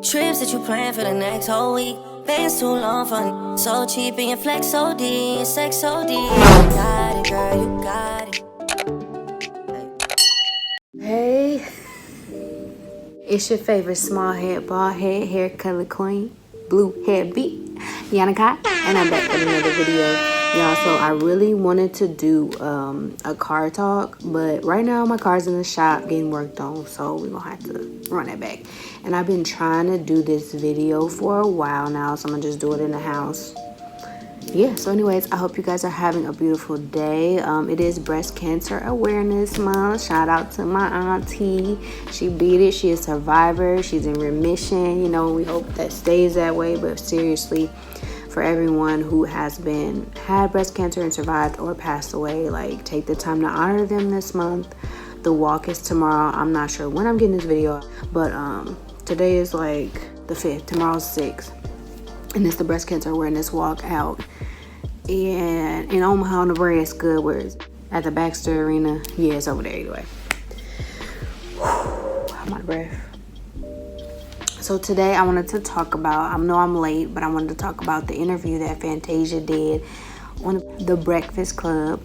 Trips that you plan for the next whole week. Bands too long, fun, so cheap, and your flex OD, and sex OD. You got it, girl, you got it. Hey, it's your favorite small head, bald head, hair color queen, blue head beat, Yana Kaii, and I'm back with another video. Y'all, so I really wanted to do a car talk, but right now my car's in the shop getting worked on, so we're gonna have to run it back. And I've been trying to do this video for a while now, so I'm gonna just do it in the house. Yeah, so anyways, I hope you guys are having a beautiful day. It is Breast Cancer Awareness Month. Shout out to my auntie. She beat it. She is a survivor. She's in remission. You know, we hope that stays that way. But seriously, for everyone who has had breast cancer and survived or passed away, like, take the time to honor them this month. The walk is tomorrow. I'm not sure when I'm getting this video, but today is like the 5th. Tomorrow's 6th. And it's the Breast Cancer Awareness Walk out in Omaha, Nebraska, where it's at the Baxter Arena. Yeah, it's over there anyway. I'm out of breath. So today I wanted to talk about, I know I'm late, but I wanted to talk about the interview that Fantasia did on the Breakfast Club,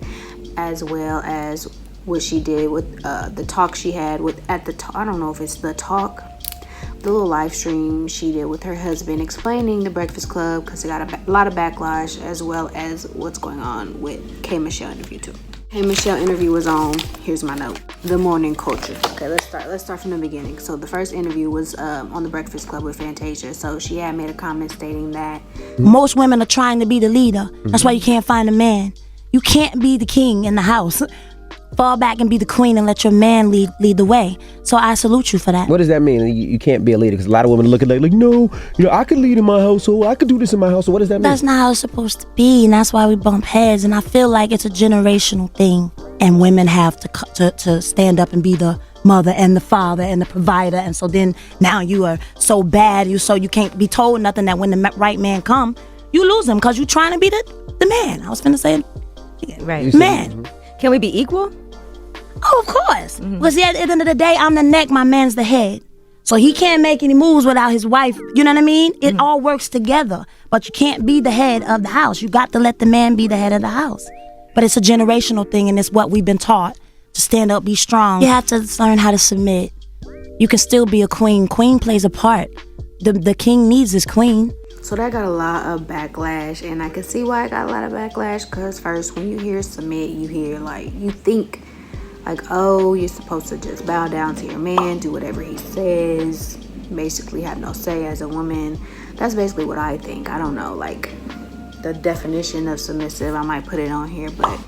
as well as what she did with the talk she had I don't know if it's the talk, the little live stream she did with her husband explaining the Breakfast Club, because it got a lot of backlash, as well as what's going on with Kaii Michelle interview too. Kaii Michelle interview was on, here's my note, the morning culture. Okay, let's start from the beginning. So the first interview was on the Breakfast Club with Fantasia. So she had made a comment stating that most women are trying to be the leader. That's why you can't find a man. You can't be the king in the house. Fall back and be the queen and let your man lead the way. So I salute you for that. What does that mean? You can't be a leader? Because a lot of women look at it like, no, I could lead in my household. I could do this in my household. What does that mean? That's not how it's supposed to be, and that's why we bump heads. And I feel like it's a generational thing, and women have to stand up and be the mother and the father and the provider. And so then now you are so bad, you can't be told nothing, that when the right man come, you lose him because you're trying to be the man. I was finna say, right, man. Can we be equal? Oh, of course. Because at the end of the day, I'm the neck, my man's the head. So he can't make any moves without his wife. You know what I mean? It all works together. But you can't be the head of the house. You got to let the man be the head of the house. But it's a generational thing, and it's what we've been taught. To stand up, be strong. You have to learn how to submit. You can still be a queen. Queen plays a part. The king needs his queen. So that got a lot of backlash, and I can see why it got a lot of backlash, because first, when you hear submit, you think like, oh, you're supposed to just bow down to your man, do whatever he says, basically have no say as a woman. That's basically what I think. I don't know, like, the definition of submissive, I might put it on here, but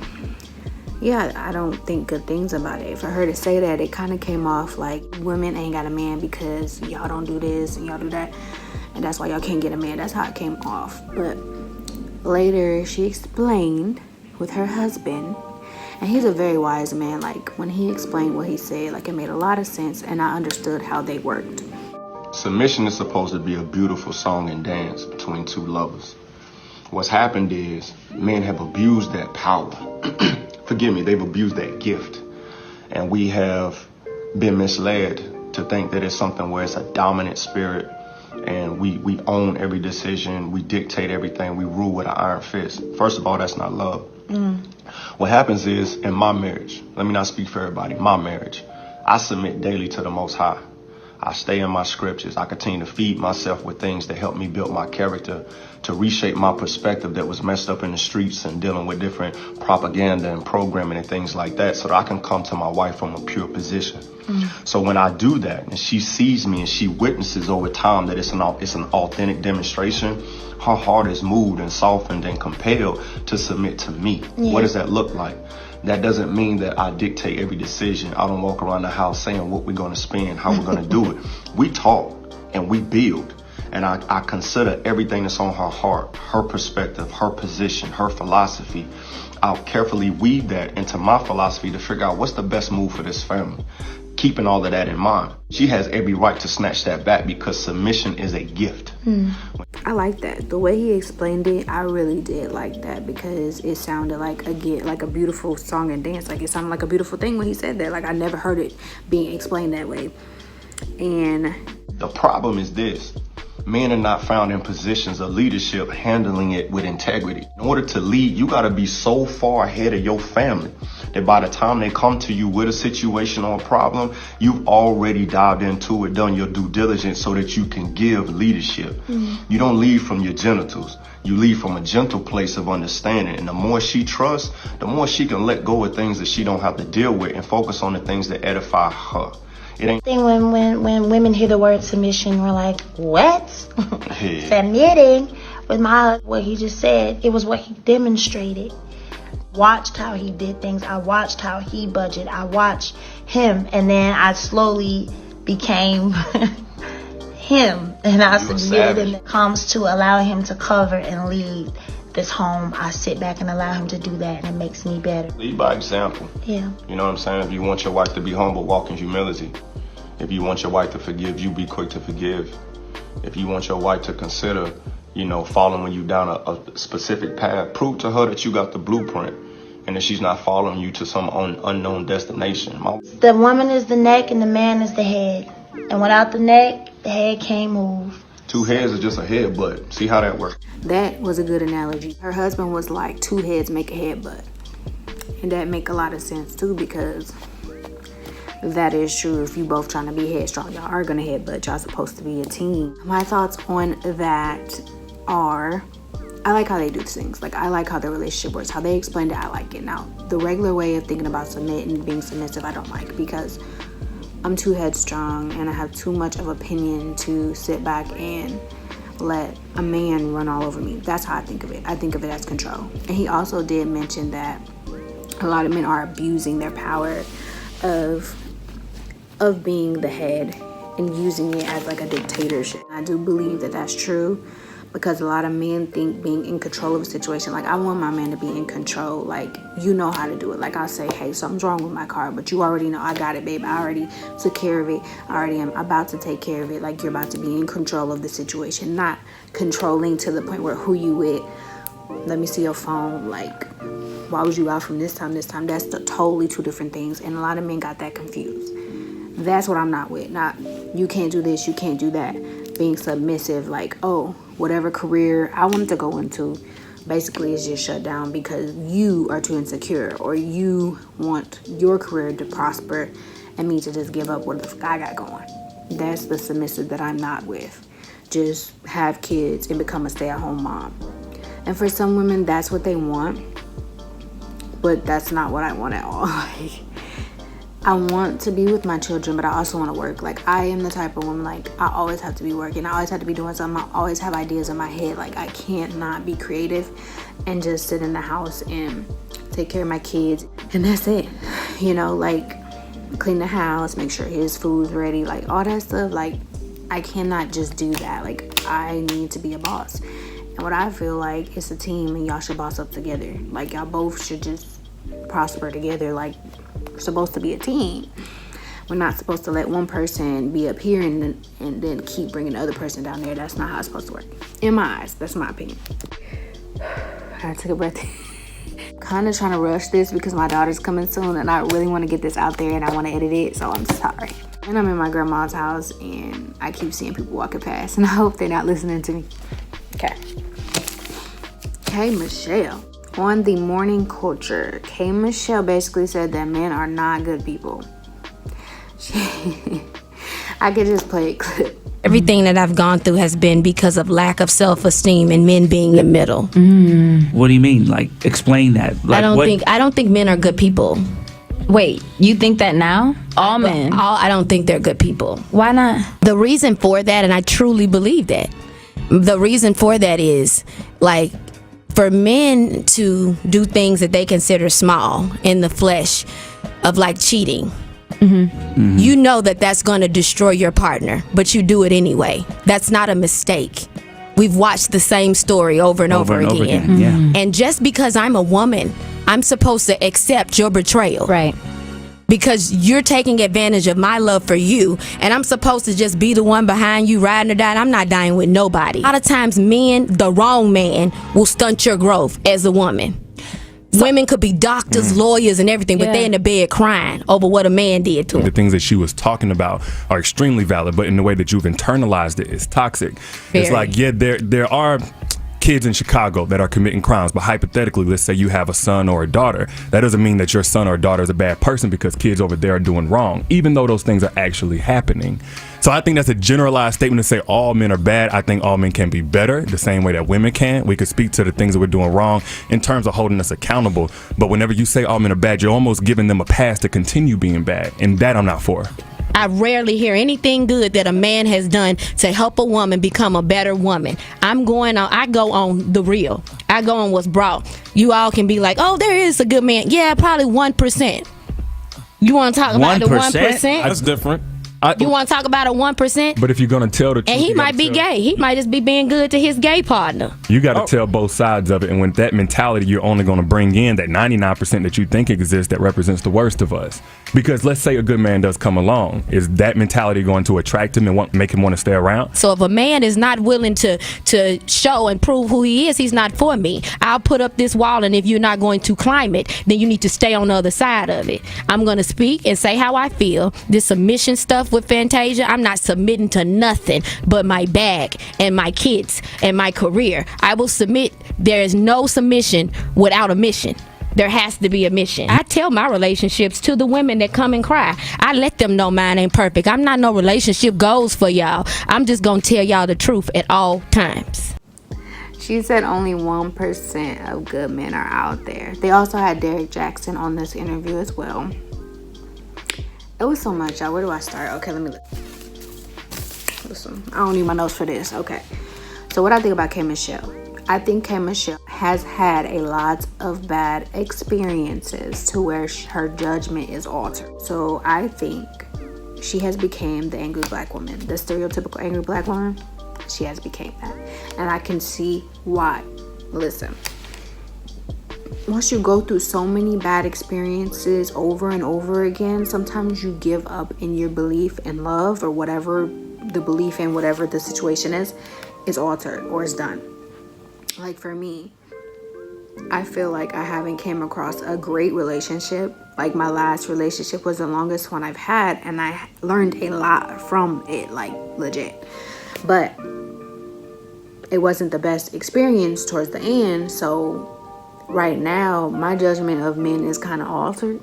yeah, I don't think good things about it. For her to say that, it kind of came off like women ain't got a man because y'all don't do this and y'all do that, and that's why y'all can't get a man. That's how it came off. But later she explained with her husband, and he's a very wise man. Like, when he explained what he said, like, it made a lot of sense, and I understood how they worked. Submission is supposed to be a beautiful song and dance between two lovers. What's happened is men have abused that power. Forgive me, they've abused that gift. And we have been misled to think that it's something where it's a dominant spirit, and we own every decision, we dictate everything, we rule with an iron fist. First of all, that's not love. What happens is, in my marriage, let me not speak for everybody, my marriage, I submit daily to the Most High. I stay in my scriptures. I continue to feed myself with things that help me build my character, to reshape my perspective that was messed up in the streets and dealing with different propaganda and programming and things like that, so that I can come to my wife from a pure position. So when I do that and she sees me and she witnesses over time that it's an authentic demonstration, her heart is moved and softened and compelled to submit to me. Yeah. What does that look like? That doesn't mean that I dictate every decision. I don't walk around the house saying what we're going to spend, how we're going to do it. We talk and we build. And I consider everything that's on her heart, her perspective, her position, her philosophy. I'll carefully weave that into my philosophy to figure out what's the best move for this family, keeping all of that in mind. She has every right to snatch that back, because submission is a gift. I like that. The way he explained it, I really did like that, because it sounded like a beautiful song and dance. Like, it sounded like a beautiful thing when he said that. Like, I never heard it being explained that way. And The problem is this. Men are not found in positions of leadership handling it with integrity. In order to lead, you got to be so far ahead of your family that by the time they come to you with a situation or a problem, you've already dived into it, done your due diligence so that you can give leadership. You don't lead from your genitals. You lead from a gentle place of understanding. And the more she trusts, the more she can let go of things that she don't have to deal with and focus on the things that edify her. It ain't thing when women hear the word submission, we're like, what? Yeah. Submitting. With what he just said, it was what he demonstrated. Watched how he did things. I watched how he budgeted. I watched him, and then I slowly became him, and I submitted. And it comes to allowing him to cover and lead this home, I sit back and allow him to do that, and it makes me better. Lead by example. Yeah. You know what I'm saying? If you want your wife to be humble, walk in humility. If you want your wife to forgive you, be quick to forgive. If you want your wife to consider, following you down a specific path, prove to her that you got the blueprint and that she's not following you to some unknown destination. The woman is the neck and the man is the head. And without the neck, the head can't move. Two heads is just a head butt. See how that works? That was a good analogy. Her husband was like, two heads make a head butt. And that make a lot of sense too, because that is true. If you both trying to be headstrong, y'all are gonna headbutt. Y'all supposed to be a team. My thoughts on that are, I like how they do things. Like, I like how their relationship works. How they explained it, I like it. Now, the regular way of thinking about submitting and being submissive, I don't like, because I'm too headstrong and I have too much of opinion to sit back and let a man run all over me. That's how I think of it. I think of it as control. And he also did mention that a lot of men are abusing their power of being the head and using it as like a dictatorship. I do believe that that's true, because a lot of men think being in control of a situation, like, I want my man to be in control. Like, you know how to do it. Like, I'll say, hey, something's wrong with my car, but you already know I got it, babe. I already took care of it. I already am about to take care of it. Like, you're about to be in control of the situation, not controlling to the point where who you with, let me see your phone, like, why was you out from this time? That's totally two different things, and a lot of men got that confused. That's what I'm not with. Not, you can't do this, you can't do that. Being submissive, like, oh, whatever career I wanted to go into basically is just shut down because you are too insecure, or you want your career to prosper and me to just give up what the fuck I got going. That's the submissive that I'm not with. Just have kids and become a stay-at-home mom. And for some women, that's what they want, but that's not what I want at all. I want to be with my children, but I also want to work. Like, I am the type of woman, like, I always have to be working. I always have to be doing something. I always have ideas in my head. Like, I can't not be creative and just sit in the house and take care of my kids. And that's it. Like, clean the house, make sure his food's ready, like, all that stuff. Like, I cannot just do that. Like, I need to be a boss. And what I feel like, it's a team and y'all should boss up together. Like, y'all both should just prosper together. Like, we're supposed to be a team. We're not supposed to let one person be up here and then keep bringing the other person down there. That's not how it's supposed to work. In my eyes, that's my opinion. I took a breath. Kind of trying to rush this because my daughter's coming soon and I really want to get this out there and I want to edit it, so I'm sorry. And I'm in my grandma's house and I keep seeing people walking past and I hope they're not listening to me. Okay. Hey, Michelle. On the morning culture, K. Michelle basically said that men are not good people. I could just play a clip. Everything that I've gone through has been because of lack of self-esteem and men being in the middle. What do you mean? Like, explain that. Like, I don't think men are good people. Wait, you think that now? All men? I don't think they're good people. Why not? The reason for that, and I truly believe that, the reason for that is, like, for men to do things that they consider small in the flesh of, like, cheating. You know that's going to destroy your partner, but you do it anyway. That's not a mistake. We've watched the same story over and over again. Yeah. And just because I'm a woman, I'm supposed to accept your betrayal. Right. Because you're taking advantage of my love for you, and I'm supposed to just be the one behind you riding or dying. I'm not dying with nobody. A lot of times men, the wrong man, will stunt your growth as a woman. Women could be doctors, lawyers, and everything, but they in the bed crying over what a man did to them. The things that she was talking about are extremely valid, but in the way that you've internalized it is toxic. It's like, yeah, there are kids in Chicago that are committing crimes, but hypothetically, let's say you have a son or a daughter. That doesn't mean that your son or daughter is a bad person because kids over there are doing wrong, even though those things are actually happening. So I think that's a generalized statement to say all men are bad. I think all men can be better the same way that women can. We could speak to the things that we're doing wrong in terms of holding us accountable. But whenever you say all men are bad, you're almost giving them a pass to continue being bad. And that I'm not for. I rarely hear anything good that a man has done to help a woman become a better woman. I go on the real. I go on what's brought. You all can be like, oh, there is a good man. Yeah, probably 1%. You want to talk about the 1%? That's different. You want to talk about a 1%? But if you're going to tell the truth, and he might be gay. He might just be being good to his gay partner. You got to tell both sides of it. And with that mentality, you're only going to bring in that 99% that you think exists that represents the worst of us. Because let's say a good man does come along. Is that mentality going to attract him and make him want to stay around? So if a man is not willing to show and prove who he is, he's not for me. I'll put up this wall, and if you're not going to climb it, then you need to stay on the other side of it. I'm going to speak and say how I feel. This submission stuff with Fantasia, I'm not submitting to nothing but my bag and my kids and my career. I will submit. There is no submission without a mission. There has to be a mission. I tell my relationships to the women that come and cry. I let them know mine ain't perfect. I'm not no relationship goals for y'all. I'm just gonna tell y'all the truth at all times. She said only 1% of good men are out there. They also had Derek Jackson on this interview as well. It was so much, y'all. Where do I start? Okay, let me look. Listen, I don't need my notes for this. Okay. So what I think about Kaii Michelle. I think Kaii Michelle has had a lot of bad experiences to where her judgment is altered. So I think she has become the angry black woman. The stereotypical angry black woman. She has become that. And I can see why. Listen. Once you go through so many bad experiences over and over again, sometimes you give up in your belief in love or whatever the belief in whatever the situation is altered or is done. Like for me, I feel like I haven't came across a great relationship. Like my last relationship was the longest one I've had, and I learned a lot from it, like legit. But it wasn't the best experience towards the end, so right now, my judgment of men is kind of altered.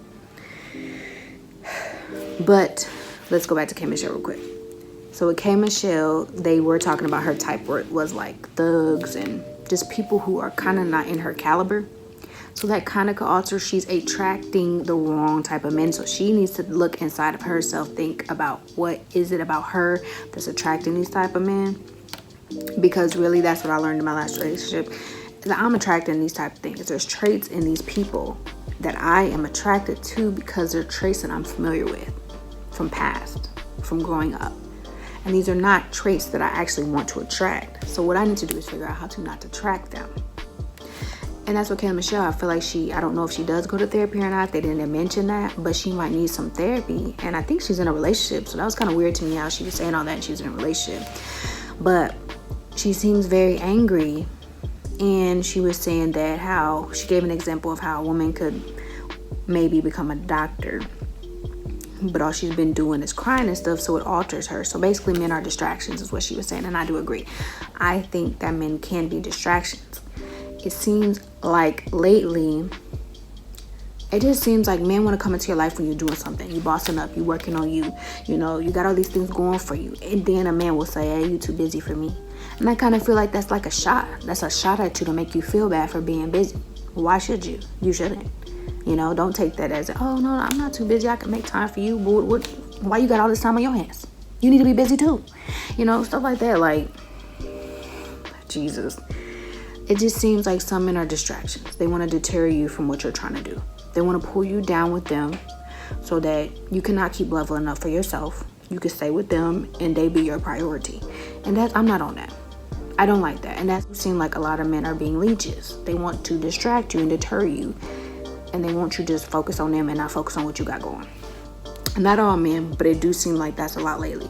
But let's go back to Kaii Michelle real quick. So with Kaii Michelle, they were talking about her type where it was like thugs and just people who are kind of not in her caliber. So that kind of could alter. She's attracting the wrong type of men. So she needs to look inside of herself, think about what is it about her that's attracting these type of men. Because really, that's what I learned in my last relationship. That I'm attracting these type of things. There's traits in these people that I am attracted to because they're traits that I'm familiar with from past, from growing up. And these are not traits that I actually want to attract. So what I need to do is figure out how to not attract them. And that's what Kaii Michelle, I feel like I don't know if she does go to therapy or not. They didn't mention that, but she might need some therapy. And I think she's in a relationship. So that was kind of weird to me how she was saying all that and she was in a relationship. But she seems very angry. And she was saying that how she gave an example of how a woman could maybe become a doctor, but all she's been doing is crying and stuff, so it alters her. So basically men are distractions is what she was saying, and I do agree. I think that men can be distractions. It seems like lately, it just seems like men want to come into your life when you're doing something. You bossing up, you working on you, you got all these things going for you, and then a man will say, hey, you too busy for me. And I kind of feel like that's like a shot. That's a shot at you to make you feel bad for being busy. Why should you? You shouldn't. Don't take that as, oh, no, I'm not too busy. I can make time for you. But why you got all this time on your hands? You need to be busy too. Stuff like that. Like, Jesus. It just seems like some men are distractions. They want to deter you from what you're trying to do. They want to pull you down with them so that you cannot keep leveling up for yourself. You can stay with them and they be your priority. And I'm not on that. I don't like that. And that seems like a lot of men are being leeches. They want to distract you and deter you. And they want you to just focus on them and not focus on what you got going. Not all men, but it do seem like that's a lot lately.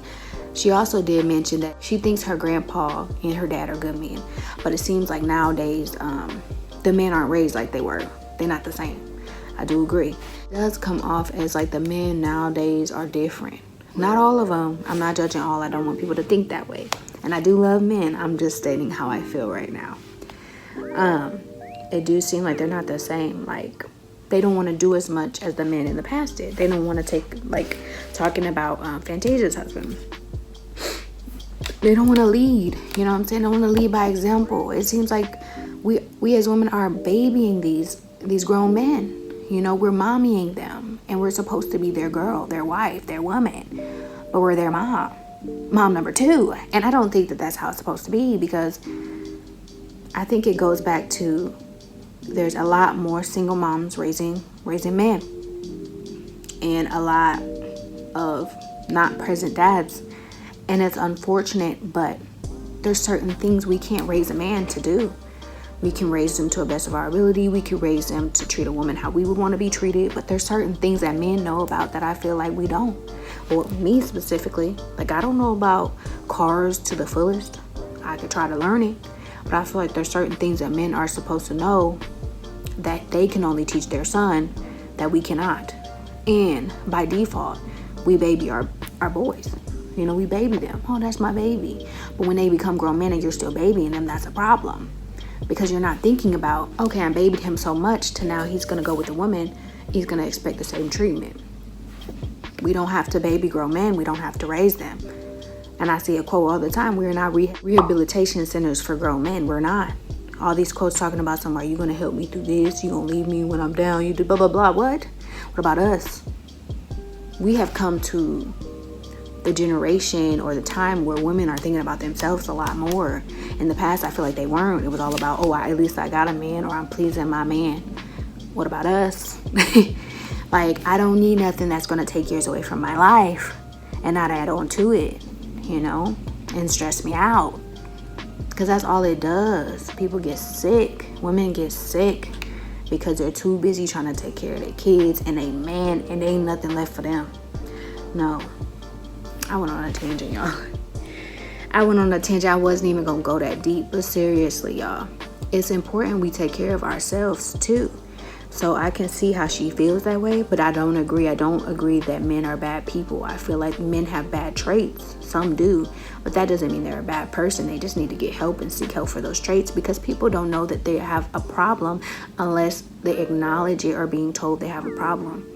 She also did mention that she thinks her grandpa and her dad are good men. But it seems like nowadays, the men aren't raised like they were. They're not the same. I do agree. It does come off as like the men nowadays are different. Not all of them. I'm not judging all. I don't want people to think that way. And I do love men. I'm just stating how I feel right now. It do seem like they're not the same. Like, they don't want to do as much as the men in the past did. They don't want to take, like, talking about Fantasia's husband. They don't want to lead. You know what I'm saying? They don't want to lead by example. It seems like we as women are babying these grown men. You know, we're mommying them. And we're supposed to be their girl, their wife, their woman. But we're their mom. Mom number 2. And I don't think that that's how it's supposed to be, because I think it goes back to there's a lot more single moms raising men, and a lot of not present dads. And it's unfortunate, but there's certain things we can't raise a man to do. We can raise them to the best of our ability. We can raise them to treat a woman how we would want to be treated. But there's certain things that men know about that I feel like we don't. Or me specifically, like, I don't know about cars to the fullest. I could try to learn it, but I feel like there's certain things that men are supposed to know that they can only teach their son that we cannot. And by default, we baby our boys. You know, we baby them. Oh, that's my baby. But when they become grown men and you're still babying them, that's a problem. Because you're not thinking about, okay, I babied him so much to now he's going to go with a woman. He's going to expect the same treatment. We don't have to baby grown men. We don't have to raise them. And I see a quote all the time. We're not rehabilitation centers for grown men. We're not. All these quotes talking about something. Are you going to help me through this? You going to leave me when I'm down? You do blah, blah, blah. What? What about us? We have come to the generation or the time where women are thinking about themselves a lot more. In the past, I feel like they weren't. It was all about, oh, at least I got a man, or I'm pleasing my man. What about us? Like, I don't need nothing that's going to take years away from my life and not add on to it, you know, and stress me out. Because that's all it does. People get sick. Women get sick because they're too busy trying to take care of their kids and they man, and there ain't nothing left for them. No. I went on a tangent, y'all. I went on a tangent. I wasn't even going to go that deep. But seriously, y'all, it's important we take care of ourselves, too. So I can see how she feels that way, but I don't agree. I don't agree that men are bad people. I feel like men have bad traits. Some do. But that doesn't mean they're a bad person. They just need to get help and seek help for those traits, because people don't know that they have a problem unless they acknowledge it or being told they have a problem.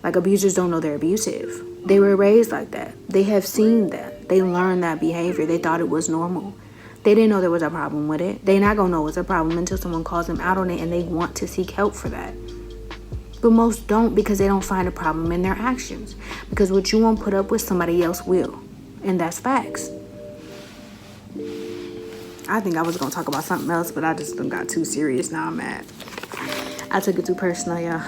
Like, abusers don't know they're abusive. They were raised like that. They have seen that. They learned that behavior. They thought it was normal. They didn't know there was a problem with it. They're not going to know it's a problem until someone calls them out on it and they want to seek help for that. But most don't, because they don't find a problem in their actions. Because what you won't put up with, somebody else will. And that's facts. I think I was going to talk about something else, but I just got too serious. Now I'm mad. I took it too personal, y'all.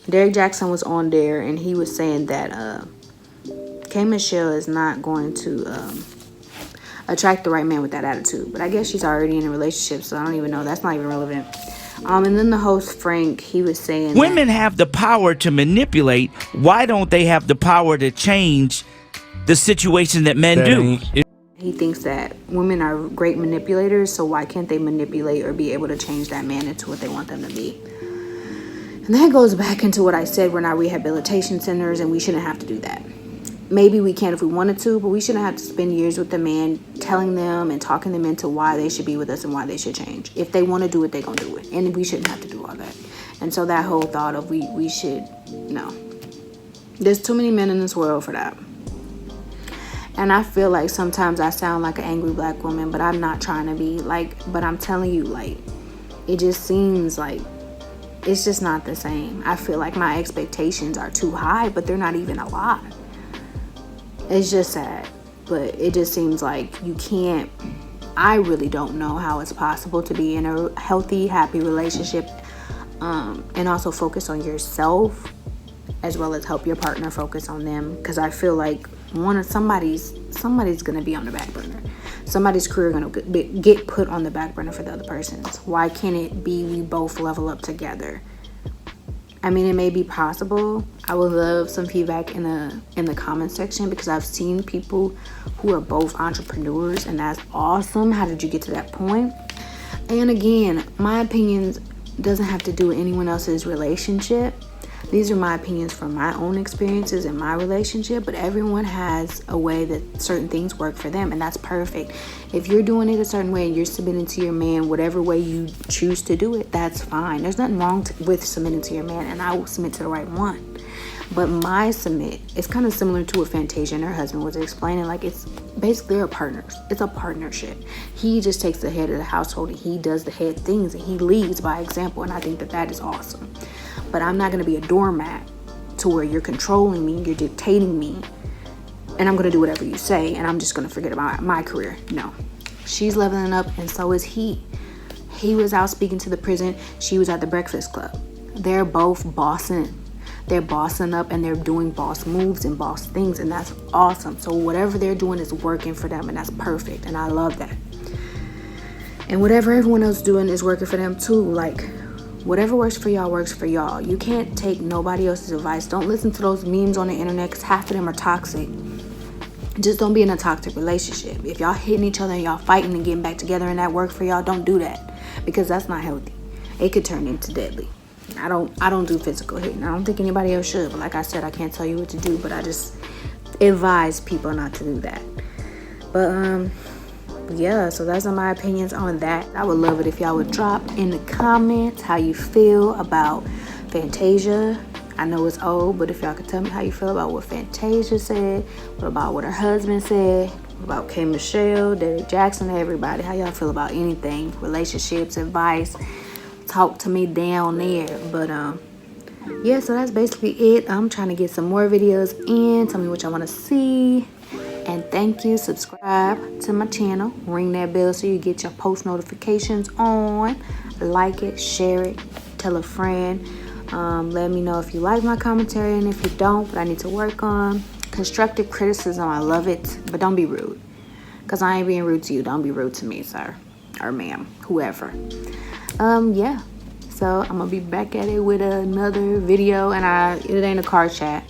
Derek Jackson was on there, and he was saying that K. Michelle is not going to attract the right man with that attitude. But I guess she's already in a relationship, so I don't even know. That's not even relevant. And then the host, Frank, he was saying women have the power to manipulate. Why don't they have the power to change the situation that men do? He thinks that women are great manipulators, so why can't they manipulate or be able to change that man into what they want them to be? And that goes back into what I said. We're not rehabilitation centers, and we shouldn't have to do that. Maybe we can if we wanted to, but we shouldn't have to spend years with the man telling them and talking them into why they should be with us and why they should change. If they want to do it, they're going to do it. And we shouldn't have to do all that. And so that whole thought of we should, no. There's too many men in this world for that. And I feel like sometimes I sound like an angry black woman, but I'm not trying to be. But I'm telling you, it just seems like it's just not the same. I feel like my expectations are too high, but they're not even a lot. It's just sad, but it just seems like you can't. I really don't know how it's possible to be in a healthy, happy relationship, and also focus on yourself as well as help your partner focus on them. Because I feel like somebody's gonna be on the back burner. Somebody's career gonna get put on the back burner for the other person's. Why can't it be we both level up together? I mean, it may be possible. I would love some feedback in the comment section, because I've seen people who are both entrepreneurs, and that's awesome. How did you get to that point? And again, my opinions doesn't have to do with anyone else's relationship. These are my opinions from my own experiences in my relationship, but everyone has a way that certain things work for them, and that's perfect. If you're doing it a certain way and you're submitting to your man whatever way you choose to do it, that's fine. There's nothing wrong with submitting to your man, and I will submit to the right one. But my submit is kind of similar to what Fantasia and her husband was explaining. Like, it's basically they're partners. It's a partnership. He just takes the head of the household and he does the head things and he leads by example, and I think that that is awesome. But I'm not going to be a doormat to where you're controlling me, you're dictating me, and I'm going to do whatever you say, and I'm just going to forget about my career. No. She's leveling up, and so is he. He was out speaking to the prison. She was at the Breakfast Club. They're both bossing. They're bossing up, and they're doing boss moves and boss things, and that's awesome. So whatever they're doing is working for them, and that's perfect, and I love that. And whatever everyone else is doing is working for them too. Like, whatever works for y'all works for y'all. You can't take nobody else's advice. Don't listen to those memes on the internet because half of them are toxic. Just don't be in a toxic relationship. If y'all hitting each other and y'all fighting and getting back together and that work for y'all, don't do that because that's not healthy. It could turn into deadly. I don't do physical hitting. I don't think anybody else should. But like I said, I can't tell you what to do. But I just advise people not to do that. But yeah, so that's my opinions on that. I would love it if y'all would drop in the comments how you feel about Fantasia. I know it's old, but if y'all could tell me how you feel about what Fantasia said, what about what her husband said, what about K. Michelle, Derek Jackson, everybody. How y'all feel about anything, relationships, advice, talk to me down there. But yeah, so that's basically it. I'm trying to get some more videos in. Tell me what y'all want to see. And thank you. Subscribe to my channel. Ring that bell so you get your post notifications on. Like it, share it, tell a friend. Let me know if you like my commentary and if you don't, but I need to work on. Constructive criticism, I love it, but don't be rude. Because I ain't being rude to you. Don't be rude to me, sir. Or ma'am, whoever. Yeah. So I'm going to be back at it with another video. And it ain't a car chat.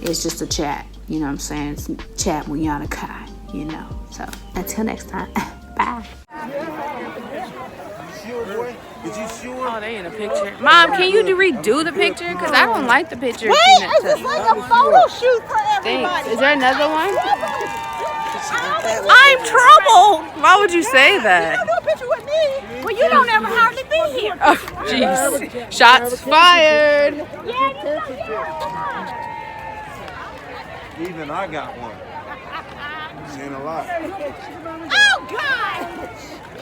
It's just a chat. You know what I'm saying? It's chat with Yana Kaii, you know. So until next time, bye. Oh, they in a picture. Mom, can you redo the picture? Because I don't like the picture. Wait, it's like a photo shoot for everybody. Thanks. Is there another one? I'm trouble. Why would you say that? You don't do a picture with me. Well, you don't ever hardly be here. Oh, jeez. Shots fired. Even I got one. Seen a lot. Oh, God.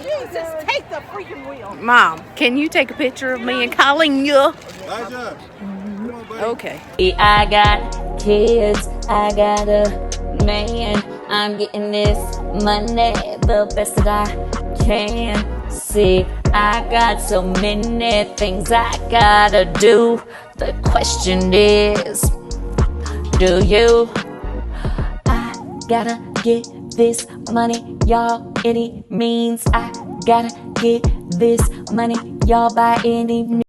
Jesus, take the freaking wheel. Mom, can you take a picture of me and calling you? Okay. I got kids, I got a man. I'm getting this money the best that I can. See, I got so many things I gotta do. The question is, do you? I gotta get this money, y'all, any means. I gotta get this money, y'all, by any means.